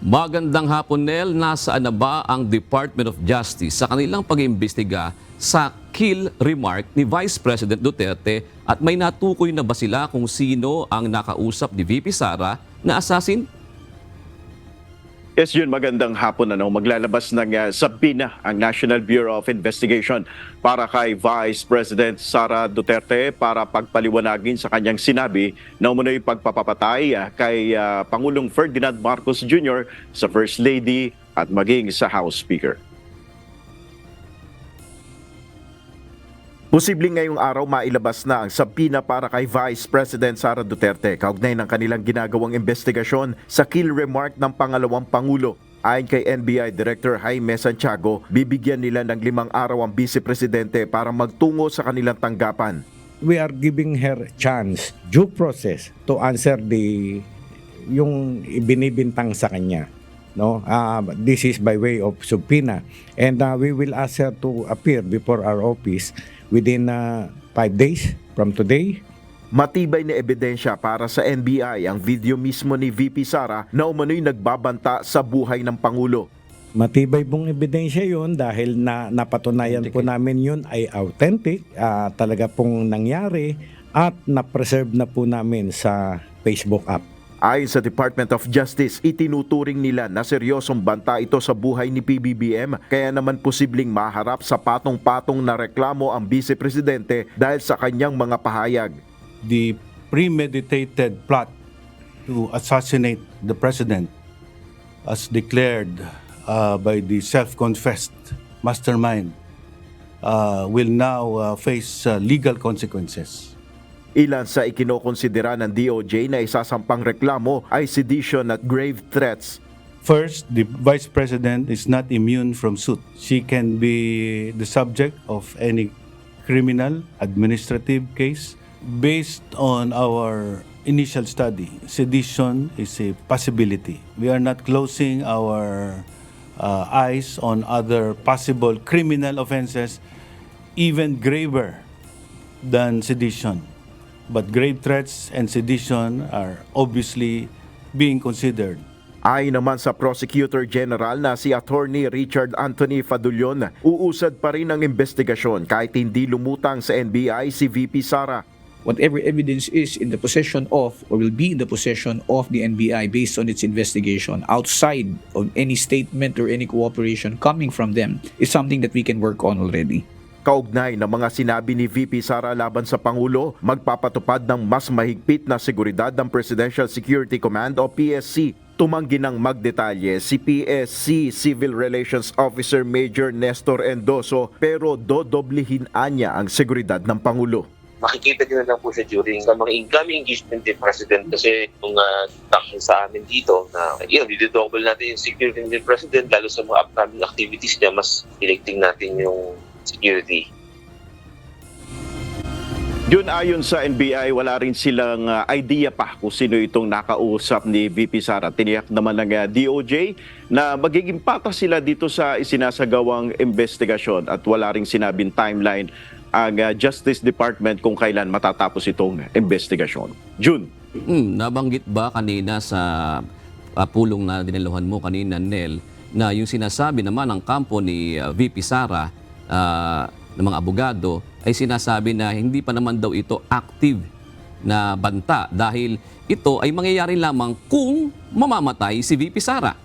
Magandang hapon, Nel. Nasaan na ba ang Department of Justice sa kanilang pag-iimbestiga sa kill remark ni Vice President Duterte at may natukoy na ba sila kung sino ang nakausap ni VP Sara na assassin? Yes, yun. Magandang hapon. Maglalabas ng subpoena ang National Bureau of Investigation para kay Vice President Sara Duterte para pagpaliwanagin sa kanyang sinabi na umunoy pagpapatay kay Pangulong Ferdinand Marcos Jr. sa First Lady at maging sa House Speaker. Posibleng ngayong araw mailabas na ang subpoena para kay Vice President Sara Duterte kaugnay ng kanilang ginagawang investigasyon sa kill remark ng pangalawang Pangulo. Ayon kay NBI Director Jaime Santiago, bibigyan nila ng 5 araw ang Vice Presidente para magtungo sa kanilang tanggapan. We are giving her chance, due process, to answer yung ibinibintang sa kanya. No, this is by way of subpoena, and we will ask her to appear before our office within 5 days from today. Matibay na ebidensya para sa NBI ang video mismo ni VP Sara na umano'y nagbabanta sa buhay ng Pangulo. Matibay pong ebidensya yun dahil napatunayan po namin yun ay authentic, talaga pong nangyari at na-preserve na po namin sa Facebook app. Ayon sa Department of Justice, itinuturing nila na seryosong banta ito sa buhay ni PBBM, kaya naman posibleng maharap sa patong-patong na reklamo ang Vice Presidente dahil sa kanyang mga pahayag. The premeditated plot to assassinate the President as declared by the self-confessed mastermind will now face legal consequences. Ilan sa ikinokonsidera ng DOJ na isasampang reklamo ay sedition at grave threats. First, the Vice President is not immune from suit. She can be the subject of any criminal, administrative case. Based on our initial study, sedition is a possibility. We are not closing our eyes on other possible criminal offenses, even graver than sedition. But grave threats and sedition are obviously being considered. Ayon naman sa Prosecutor General na si Attorney Richard Anthony Fadulion, uusad pa rin ang investigasyon kahit hindi lumutang sa NBI si VP Sara. Whatever evidence is in the possession of or will be in the possession of the NBI based on its investigation outside of any statement or any cooperation coming from them is something that we can work on already. Kaugnay ng mga sinabi ni VP Sara laban sa Pangulo, magpapatupad ng mas mahigpit na seguridad ng Presidential Security Command o PSC. Tumanggi ng magdetalye si PSC Civil Relations Officer Major Nestor Endoso pero dodoblihin anya ang seguridad ng Pangulo. Makikita nyo na lang po siya during mga incoming engagement ni President kasi yung takbo sa amin dito na didouble natin yung security ni President lalo sa mga upcoming activities niya, mas electing natin yung security. Yun, ayon sa NBI, wala rin silang idea pa kung sino itong nakausap ni VP Sara. Tiniyak naman ng DOJ na magiging patas sila dito sa isinasagawang investigasyon at wala rin sinabing timeline ang Justice Department kung kailan matatapos itong investigasyon. June. Nabanggit ba kanina sa pulong na dinaluhan mo kanina, Nel, na yung sinasabi naman ng kampo ni VP Sara ng mga abogado ay sinasabi na hindi pa naman daw ito active na banta dahil ito ay mangyayari lamang kung mamamatay si VP Sara.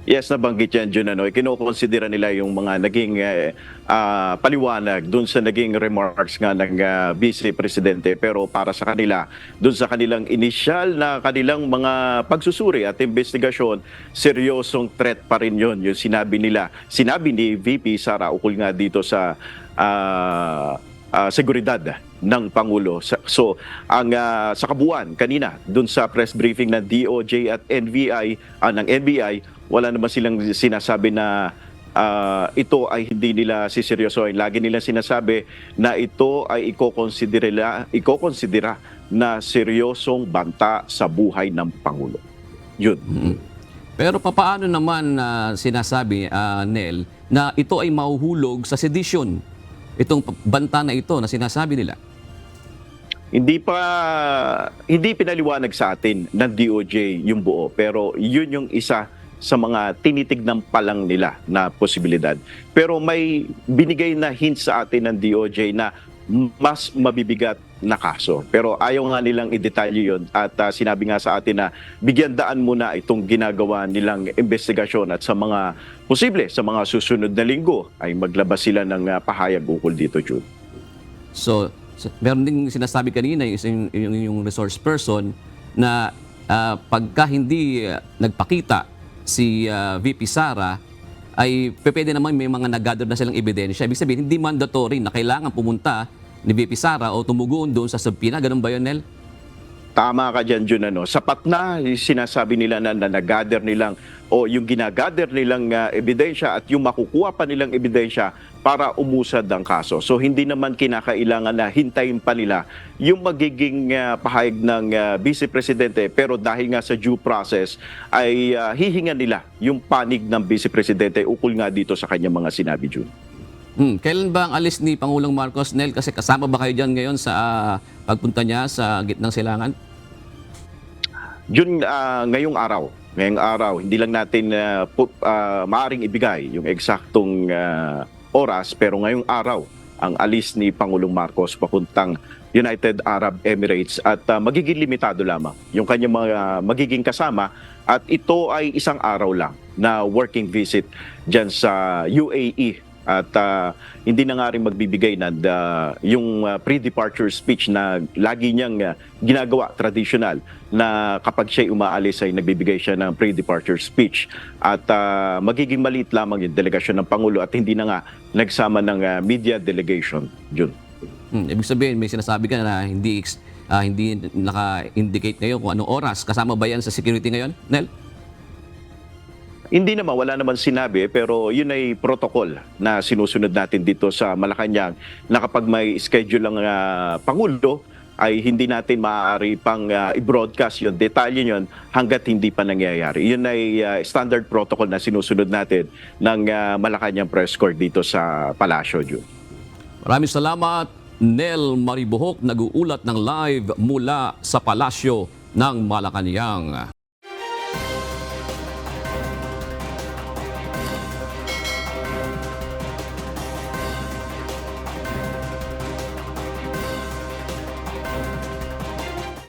Yes, nabanggit yan, Jun. Kinokonsidera nila yung mga naging paliwanag dun sa naging remarks nga ng Vice Presidente. Pero para sa kanila, dun sa kanilang initial na kanilang mga pagsusuri at investigasyon, seryosong threat pa rin yun. Yung sinabi nila, sinabi ni VP Sara ukol nga dito sa seguridad ng Pangulo. So, sa kabuuan kanina, dun sa press briefing ng DOJ at ng NBI, wala naman silang sinasabi na ito ay hindi nila siseryosohin. Lagi nilang sinasabi na ito ay ikokonsidera na seryosong banta sa buhay ng Pangulo. Yun. Pero papaano naman sinasabi, Nel, na ito ay mahuhulog sa sedition? Itong banta na ito na sinasabi nila. Hindi pinaliwanag sa atin ng DOJ yung buo, pero yun yung isa sa mga tinitignan pa lang nila na posibilidad. Pero may binigay na hint sa atin ng DOJ na mas mabibigat na kaso. Pero ayaw nga nilang i-detalye yun at sinabi nga sa atin na bigyan daan muna itong ginagawa nilang investigasyon at sa mga posible, sa mga susunod na linggo ay maglabas sila ng pahayag ukol dito, Jude. So, meron ding sinasabi kanina yung resource person na pagka hindi nagpakita si VP Sara, ay pwede naman may mga nag-gather na silang ebidensya. Ibig sabihin, hindi mandatory na kailangan pumunta ni VP Sara o tumugon doon sa subpoena. Ganun ba yun, Nel? Tama ka dyan, Jun. Sapat na yung sinasabi nila na nag-gather nilang o yung ginagather nilang ebidensya at yung makukuha pa nilang ebidensya para umusad ang kaso. So hindi naman kinakailangan na hintayin pa nila yung magiging pahayag ng Vice Presidente, pero dahil nga sa due process ay hihingan nila yung panig ng Vice Presidente ukol nga dito sa kanyang mga sinabi, Jun. Kailan ba ang alis ni Pangulong Marcos, Nel? Kasi kasama ba kayo dyan ngayon sa pagpunta niya sa gitnang silangan? Jun, ngayong araw, hindi lang natin maaring ibigay yung eksaktong oras, pero ngayong araw ang alis ni Pangulong Marcos papuntang United Arab Emirates at magiging limitado lamang yung kanyang mga magiging kasama at ito ay isang araw lang na working visit dyan sa UAE. At hindi na nga rin magbibigay na yung pre-departure speech na lagi niyang ginagawa, traditional, na kapag siya'y umaalis ay nagbibigay siya ng pre-departure speech. At magiging maliit lamang yung delegasyon ng Pangulo at hindi na nga nagsama ng media delegation, Jun. Ibig sabihin, may sinasabi ka na hindi naka-indicate ngayon kung anong oras. Kasama ba yan sa security ngayon, Nel? Hindi naman, wala naman sinabi, pero yun ay protocol na sinusunod natin dito sa Malacanang na kapag may schedule ang Pangulo ay hindi natin maaari pang i-broadcast yun, detalye yun hanggat hindi pa nangyayari. Yun ay standard protocol na sinusunod natin ng Malacanang Press Corps dito sa Palasyo, Jun. Maraming salamat, Nel Maribohok, nag-uulat ng live mula sa Palasyo ng Malacanang.